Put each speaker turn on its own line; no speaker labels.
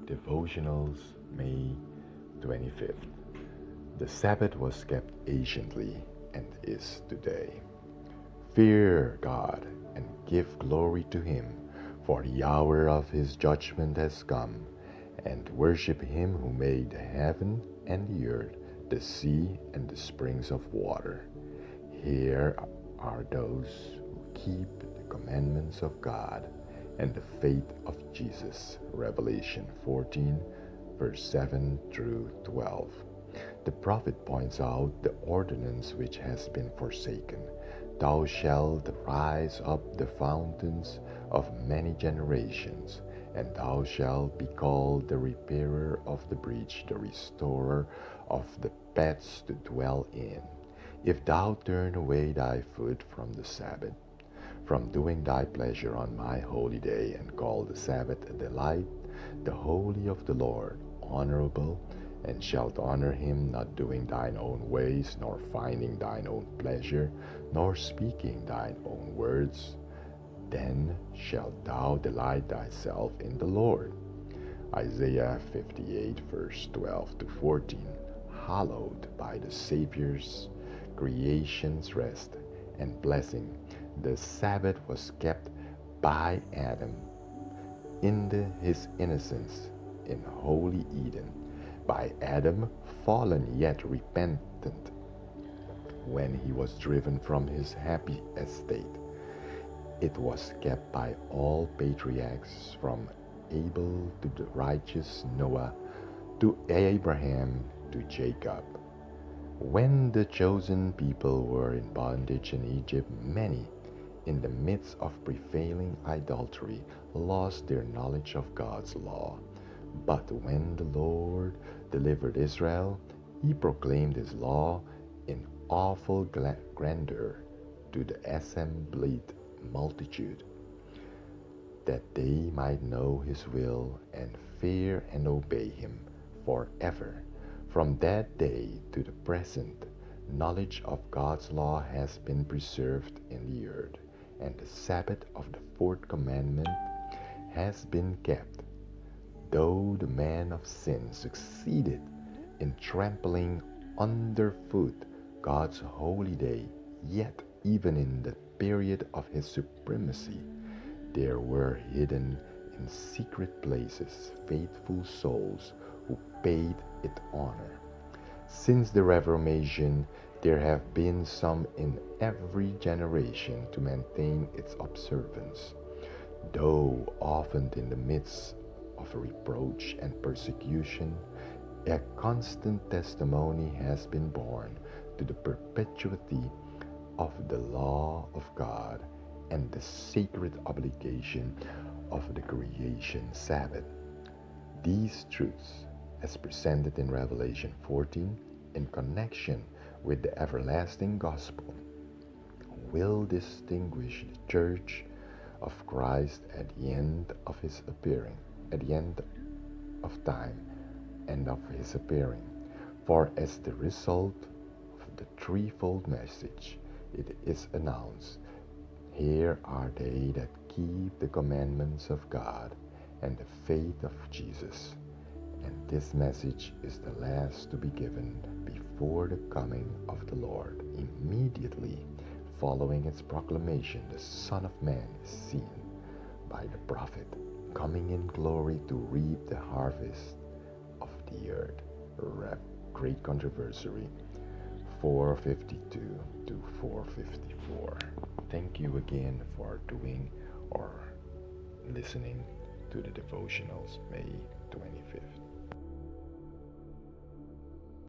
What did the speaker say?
Devotionals, May 25th. The Sabbath was kept anciently and is today. Fear God and give glory to Him, for the hour of His judgment has come, and worship Him who made the heaven and the earth, the sea and the springs of water. Here are those who keep the commandments of God and the faith of Jesus. Revelation 14, verse 7 through 12. The prophet points out the ordinance which has been forsaken. Thou shalt rise up the fountains of many generations, and thou shalt be called the repairer of the breach, the restorer of the paths to dwell in. If thou turn away thy foot from the Sabbath, from doing thy pleasure on my holy day, and call the Sabbath a delight, the holy of the Lord, honorable, and shalt honor him, not doing thine own ways, nor finding thine own pleasure, nor speaking thine own words, then shalt thou delight thyself in the Lord. Isaiah 58, verse 12 to 14. Hallowed by the Savior's creation's rest and blessing, the Sabbath was kept by Adam his innocence in holy Eden, by Adam fallen yet repentant when he was driven from his happy estate. It was kept by all patriarchs from Abel to the righteous Noah, to Abraham to Jacob. When the chosen people were in bondage in Egypt, many, in the midst of prevailing idolatry, lost their knowledge of God's law. But when the Lord delivered Israel, he proclaimed his law in awful grandeur to the assembled multitude, that they might know his will and fear and obey him forever. From that day to the present, knowledge of God's law has been preserved in the earth, and the Sabbath of the fourth commandment has been kept. Though the man of sin succeeded in trampling underfoot God's holy day, yet even in the period of his supremacy, there were hidden in secret places faithful souls who paid it honor. Since the Reformation, there have been some in every generation to maintain its observance, though often in the midst of reproach and persecution. A constant testimony has been borne to the perpetuity of the law of God and the sacred obligation of the creation Sabbath. These truths, as presented in Revelation 14 in connection with the everlasting gospel, will distinguish the church of Christ at the end of his appearing, at the end of time and of his appearing. For as the result of the threefold message, it is announced, here are they that keep the commandments of God and the faith of Jesus. And this message is the last to be given before the coming of the Lord. Immediately following its proclamation, the Son of Man is seen by the prophet, coming in glory to reap the harvest of the earth. Great Controversy 452 to 454. Thank you again for doing or listening to the devotionals, May 25th.